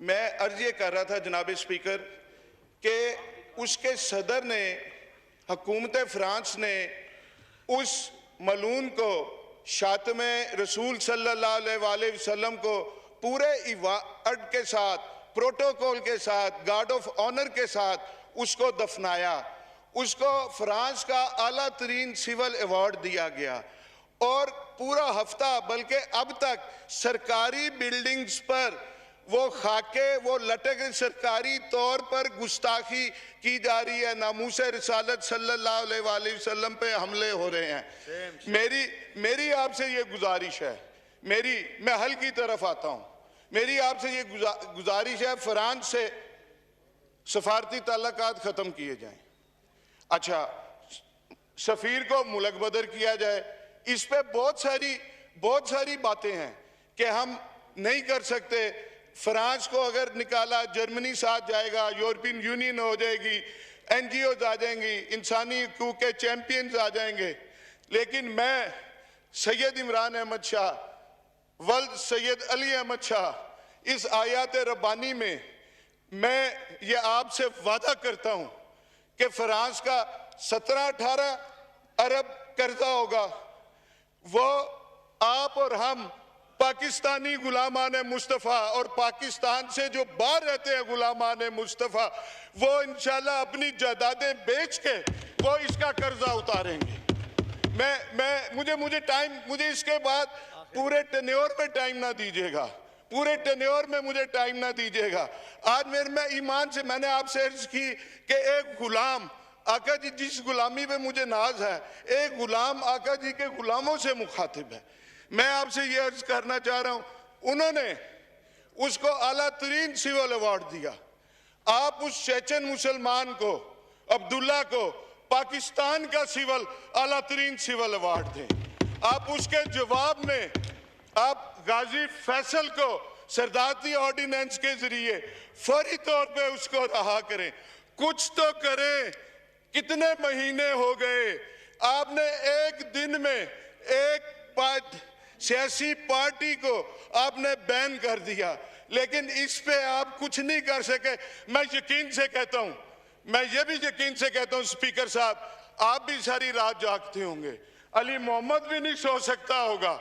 میں عرض یہ کر رہا تھا جناب اسپیکر کہ اس کے صدر نے حکومت فرانس نے اس ملعون کو شاتم رسول صلی اللہ علیہ وسلم کو پورے ایوارڈ کے ساتھ پروٹوکول کے ساتھ گارڈ آف آنر کے ساتھ اس کو دفنایا. اس کو فرانس کا اعلیٰ ترین سول ایوارڈ دیا گیا اور پورا ہفتہ بلکہ اب تک سرکاری بلڈنگز پر وہ خاکے وہ لٹک سرکاری طور پر گستاخی کی جا رہی ہے. ناموس رسالت صلی اللہ علیہ وسلم پہ حملے ہو رہے ہیں. میری آپ سے یہ گزارش ہے, میں حل کی طرف آتا ہوں. میری آپ سے یہ گزارش ہے فرانس سے سفارتی تعلقات ختم کیے جائیں. اچھا, سفیر کو ملک بدر کیا جائے. اس پہ بہت ساری باتیں ہیں کہ ہم نہیں کر سکتے. فرانس کو اگر نکالا, جرمنی ساتھ جائے گا, یورپین یونین ہو جائے گی, این جی اوز آ جائیں گی, انسانی حقوق کے چیمپئنز آ جائیں گے. لیکن میں سید عمران احمد شاہ ولد سید علی احمد شاہ اس آیات ربانی میں یہ آپ سے وعدہ کرتا ہوں کہ فرانس کا 17-18 ارب قرضہ ہوگا. وہ آپ اور ہم پاکستانی غلامان مصطفیٰ اور پاکستان سے جو باہر رہتے ہیں غلامان مصطفیٰ, وہ انشاءاللہ اپنی جائیدادیں بیچ کے وہ اس کا قرضہ اتاریں گے. مجھے اس کے بعد پورے ٹینیور میں ٹائم نہ دیجیے گا. پورے ٹینیور میں مجھے ٹائم نہ دیجیے گا. آج میں ایمان سے میں نے آپ سے عرض کی کہ ایک غلام آقا جی, جس غلامی پہ مجھے ناز ہے, ایک غلام آقا جی کے غلاموں سے مخاطب ہے. میں آپ سے یہ عرض کرنا چاہ رہا ہوں, انہوں نے اس کو اعلیٰ ترین سول ایوارڈ دیا. آپ اس چیچن مسلمان کو, عبداللہ کو, پاکستان کا اعلیٰ ترین سول ایوارڈ دیں. آپ اس کے جواب میں آپ غازی فیصل کو سردارتی آرڈیننس کے ذریعے فوری طور پہ اس کو رہا کریں. کچھ تو کریں. کتنے مہینے ہو گئے آپ نے ایک دن میں ایک سیاسی پارٹی کو آپ نے بین کر دیا, لیکن اس پہ آپ کچھ نہیں کر سکے. میں یقین سے کہتا ہوں, میں یہ بھی یقین سے کہتا ہوں اسپیکر صاحب, آپ بھی ساری رات جاگتے ہوں گے. علی محمد بھی نہیں سو سکتا ہوگا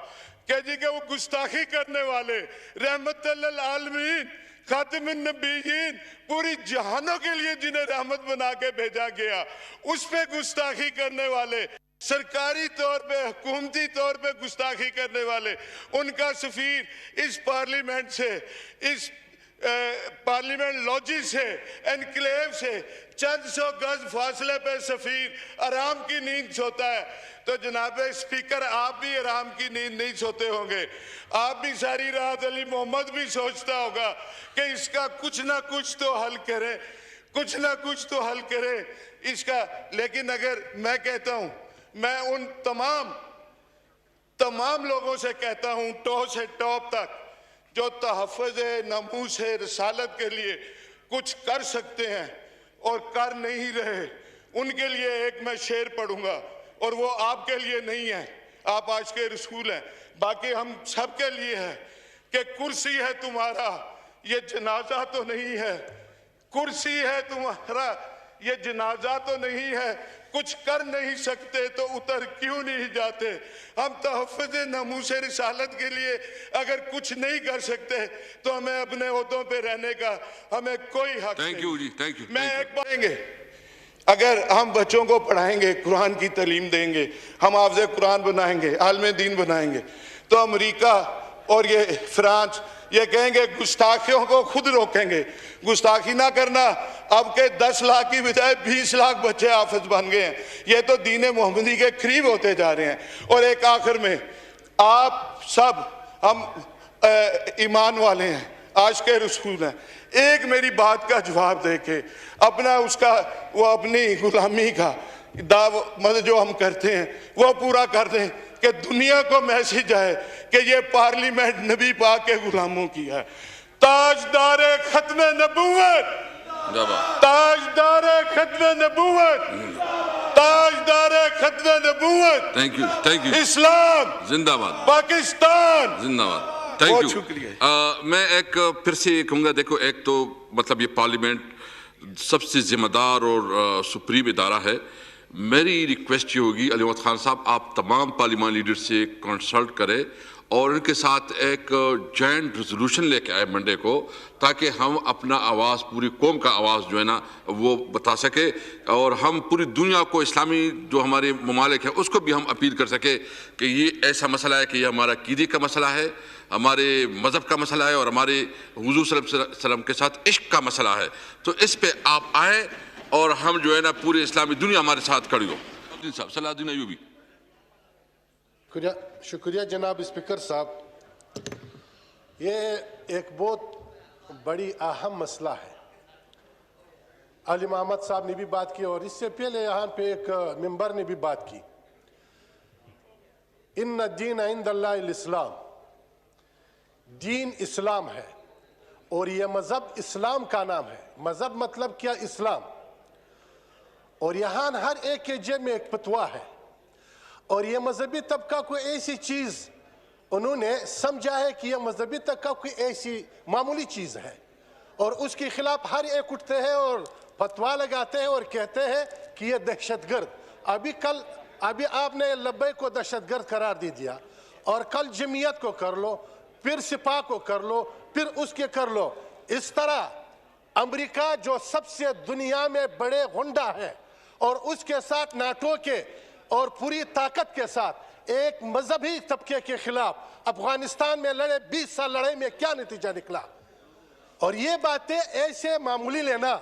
کہ وہ گستاخی کرنے والے رحمت للعالمین خاتم النبیین پوری جہانوں کے لیے جنہیں رحمت بنا کے بھیجا گیا, اس پہ گستاخی کرنے والے, سرکاری طور پہ حکومتی طور پہ گستاخی کرنے والے, ان کا سفیر اس پارلیمنٹ سے, اس پارلیمنٹ لوجی سے, انکلیو سے چند سو گز فاصلے پہ سفیر آرام کی نیند سوتا ہے. تو جناب اسپیکر, آپ بھی آرام کی نیند نہیں سوتے ہوں گے. آپ بھی ساری رات, علی محمد بھی سوچتا ہوگا کہ اس کا کچھ نہ کچھ تو حل کرے, کچھ نہ کچھ تو حل کرے اس کا. لیکن اگر میں کہتا ہوں, میں ان تمام لوگوں سے کہتا ہوں ٹو سے ٹاپ تک جو تحفظ ناموس رسالت کے لیے کچھ کر سکتے ہیں اور کر نہیں رہے, ان کے لیے ایک میں شعر پڑھوں گا, اور وہ آپ کے لیے نہیں ہے, آپ آج کے رسول ہیں, باقی ہم سب کے لیے ہے کہ کرسی ہے تمہارا یہ جنازہ تو نہیں ہے, کرسی ہے تمہارا یہ جنازہ تو نہیں ہے, کچھ کر نہیں سکتے تو اتر کیوں نہیں جاتے. ہم تحفظ ناموس رسالت کے لیے اگر کچھ نہیں کر سکتے تو ہمیں اپنے عہدوں پہ رہنے کا ہمیں کوئی حق نہیں. میں ایک بات کہیں گے, اگر ہم بچوں کو پڑھائیں گے, قرآن کی تعلیم دیں گے, ہم حافظ قرآن بنائیں گے, عالم دین بنائیں گے, تو امریکہ اور یہ فرانس یہ کہیں گے گستاخیوں کو خود روکیں گے. گستاخی نہ کرنا. اب کے 10 لاکھ کی بجائے 20 لاکھ بچے حافظ بن گئے ہیں. یہ تو دین محمدی کے قریب ہوتے جا رہے ہیں. اور ایک آخر میں, آپ سب ہم ایمان والے ہیں, آج کے رسول ہیں, ایک میری بات کا جواب دے کے اپنا اس کا وہ اپنی غلامی کا مطلب جو ہم کرتے ہیں وہ پورا کر دیں کہ دنیا کو میسج آئے کہ یہ پارلیمنٹ نبی پاک کے غلاموں کی ہے. تاجدار ختم نبوت, تاجدار ختم نبوت, تاجدار ختم نبوت, تھینک یو اسلام زندہ باد, پاکستان زندہ باد. بہت شکریہ. میں ایک پھر سے یہ کہوں گا, دیکھو ایک تو مطلب یہ پارلیمنٹ سب سے ذمہ دار اور سپریم ادارہ ہے. میری ریکویسٹ یہ ہوگی علی محمد خان صاحب, آپ تمام پارلیمان لیڈر سے کنسلٹ کریں اور ان کے ساتھ ایک جوائنٹ ریزولوشن لے کے آئے منڈے کو, تاکہ ہم اپنا آواز, پوری قوم کا آواز جو ہے نا وہ بتا سکے, اور ہم پوری دنیا کو, اسلامی جو ہمارے ممالک ہیں اس کو بھی ہم اپیل کر سکے کہ یہ ایسا مسئلہ ہے کہ یہ ہمارا عقیدے کا مسئلہ ہے, ہمارے مذہب کا مسئلہ ہے, اور ہمارے حضور صلی اللہ علیہ وسلم کے ساتھ عشق کا مسئلہ ہے. تو اس پہ آپ آئیں اور ہم جو ہے نا پورے اسلامی دنیا ہمارے ساتھ کھڑی ہو. صلاح الدین ایوبی. شکریہ جناب اسپیکر صاحب. یہ ایک بہت بڑی اہم مسئلہ ہے. علی محمد صاحب نے بھی بات کی اور اس سے پہلے یہاں پہ ایک ممبر نے بھی بات کی. ان الدین عند اللہ الاسلام, دین اسلام ہے اور یہ مذہب اسلام کا نام ہے. مذہب مطلب کیا؟ اسلام. اور یہاں ہر ایک کے جیب میں ایک فتویٰ ہے, اور یہ مذہبی طبقہ کوئی ایسی چیز انہوں نے سمجھا ہے کہ یہ مذہبی طبقہ کوئی ایسی معمولی چیز ہے, اور اس کے خلاف ہر ایک اٹھتے ہیں اور فتویٰ لگاتے ہیں اور کہتے ہیں کہ یہ دہشت گرد. ابھی آپ نے لبیک کو دہشت گرد قرار دے دیا, اور کل جمعیت کو کر لو, پھر سپاہ کو کر لو, پھر اس کے کر لو. اس طرح امریکہ جو سب سے دنیا میں بڑے غنڈہ ہے, اور اس کے ساتھ ناٹو کے اور پوری طاقت کے ساتھ ایک مذہبی طبقے کے خلاف افغانستان میں لڑے, 20 سال لڑائی میں کیا نتیجہ نکلا. اور یہ باتیں ایسے معمولی لینا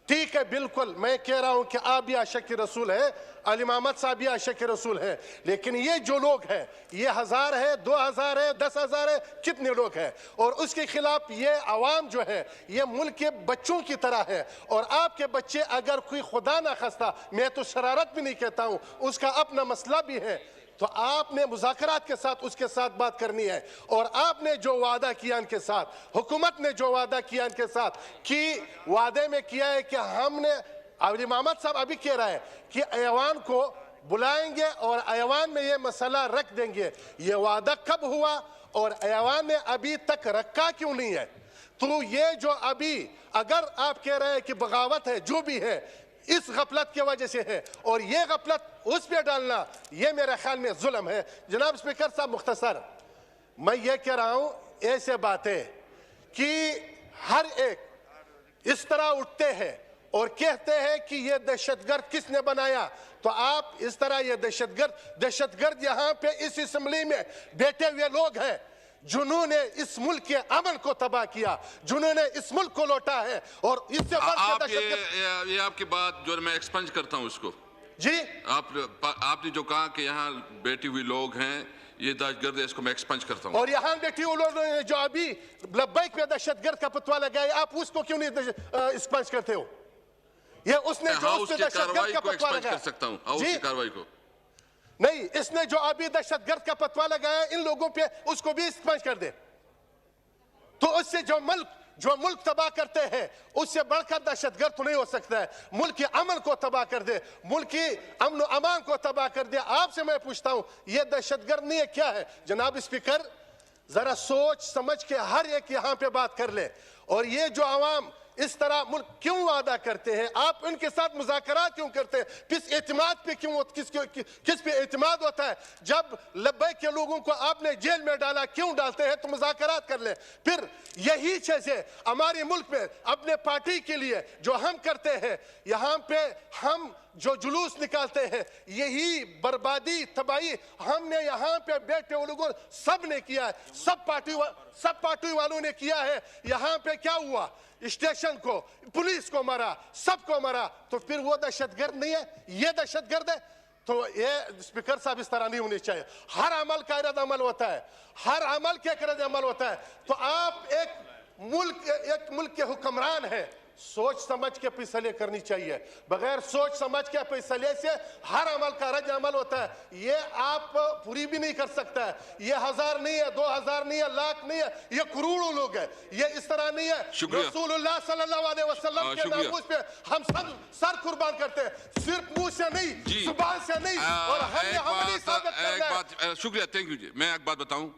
ٹھیک ہے, بالکل میں کہہ رہا ہوں کہ آپ بھی عاشق رسول ہیں, علی محمد صاحب بھی عاشق رسول ہیں, لیکن یہ جو لوگ ہیں, یہ 1000 ہے, 2000 ہے, 10,000 ہے, کتنے لوگ ہیں, اور اس کے خلاف یہ عوام جو ہے یہ ملک کے بچوں کی طرح ہے. اور آپ کے بچے اگر کوئی خدا نہ خواستہ, میں تو شرارت بھی نہیں کہتا ہوں, اس کا اپنا مسئلہ بھی ہے, تو آپ نے مذاکرات کے ساتھ اس کے ساتھ بات کرنی ہے. اور آپ نے جو وعدہ کیا ان کے ساتھ, حکومت نے جو وعدہ کیا ان کے ساتھ, کہ وعدے میں کیا ہے کہ ہم نے, علی محمد صاحب ابھی کہہ رہا ہے کہ ایوان کو بلائیں گے اور ایوان میں یہ مسئلہ رکھ دیں گے. یہ وعدہ کب ہوا اور ایوان میں ابھی تک رکھا کیوں نہیں ہے؟ تو یہ جو ابھی اگر آپ کہہ رہے ہیں کہ بغاوت ہے, جو بھی ہے اس غفلت کی وجہ سے ہے, اور یہ غفلت اس پہ ڈالنا یہ میرے خیال میں ظلم ہے. جناب اسپیکر صاحب مختصر میں یہ کہہ رہا ہوں, ایسے باتیں کہ ہر ایک اس طرح اٹھتے ہیں اور کہتے ہیں کہ یہ دہشت گرد کس نے بنایا, تو آپ اس طرح یہ دہشت گرد یہاں پہ اس اسمبلی میں بیٹھے ہوئے لوگ ہیں جنہوں نے اس ملک کے امن کو تباہ کیا, جنہوں نے اس ملک کو لوٹا ہے, اور اس سے بڑھ کے یہ آپ کی بات جو میں ایکسپنج کرتا ہوں اس کو. جی آپ نے جو کہا کہ یہاں بیٹھے ہوئے لوگ ہیں یہ دہشت گرد ہے, اس کو میں ایکسپنج کرتا ہوں. اور یہاں بیٹھے ہوئے لوگ جو ابھی لبیک پہ دہشت گرد کا فتویٰ لگائے, آپ اس کو کیوں نہیں ایکسپنج کرتے ہو؟ یہ اس نے جو اس پہ دہشت گرد کا فتویٰ لگایا, جی کاروائی کو نہیں, اس نے جو ابھی دہشت گرد کا فتویٰ لگایا ان لوگوں پہ, اس کو بھی ایکسپنج کر دے. تو اس سے جو ملک تباہ کرتے ہیں اس سے بڑھ کر دہشت گرد تو نہیں ہو سکتا ہے. ملک کے امن کو تباہ کر دے, ملک کی امن و امان کو تباہ کر دے. آپ سے میں پوچھتا ہوں یہ دہشت گرد نہیں ہے, کیا ہے؟ جناب اسپیکر ذرا سوچ سمجھ کے ہر ایک یہاں پہ بات کر لے. اور یہ جو عوام اس طرح ملک کیوں وعدہ کرتے ہیں, آپ ان کے ساتھ مذاکرات کیوں کرتے ہیں, کس اعتماد پہ کس پہ اعتماد ہوتا ہے؟ جب لبیک کے لوگوں کو آپ نے جیل میں ڈالا, کیوں ڈالتے ہیں؟ تو مذاکرات کر لیں. پھر یہی چیزیں ہماری ملک میں اپنے پارٹی کے لیے جو ہم کرتے ہیں, یہاں پہ ہم جو جلوس نکالتے ہیں, یہی بربادی تباہی ہم نے یہاں پہ بیٹھے ہوئے لوگوں سب نے کیا ہے, سب پارٹی والوں نے کیا ہے. یہاں پہ کیا ہوا, اسٹیشن کو پولیس کو مرا, سب کو مرا, تو پھر وہ دہشت گرد نہیں ہے, یہ دہشت گرد ہے. تو یہ اسپیکر صاحب اس طرح نہیں ہونی چاہیے. ہر عمل کا رد عمل ہوتا ہے, ہر عمل کے رد عمل ہوتا ہے. تو آپ ایک ملک کے حکمران ہیں, سوچ سمجھ کے فیصلے کرنی چاہیے. بغیر سوچ سمجھ کے فیصلے سے ہر عمل کا رد عمل ہوتا ہے. یہ آپ پوری بھی نہیں کر سکتا ہے. یہ 1000 نہیں ہے, 2000 نہیں ہے, لاکھ نہیں ہے, یہ کروڑوں لوگ ہیں. یہ اس طرح نہیں ہے. رسول اللہ صلی اللہ علیہ وسلم کے ناموس پہ ہم سب سر قربان کرتے ہیں, صرف منہ سے نہیں, زبان سے نہیں, اور ہم نے عملی ثابت کرنا ہے. شکریہ, تھینک یو جی. میں ایک بات بتاؤں,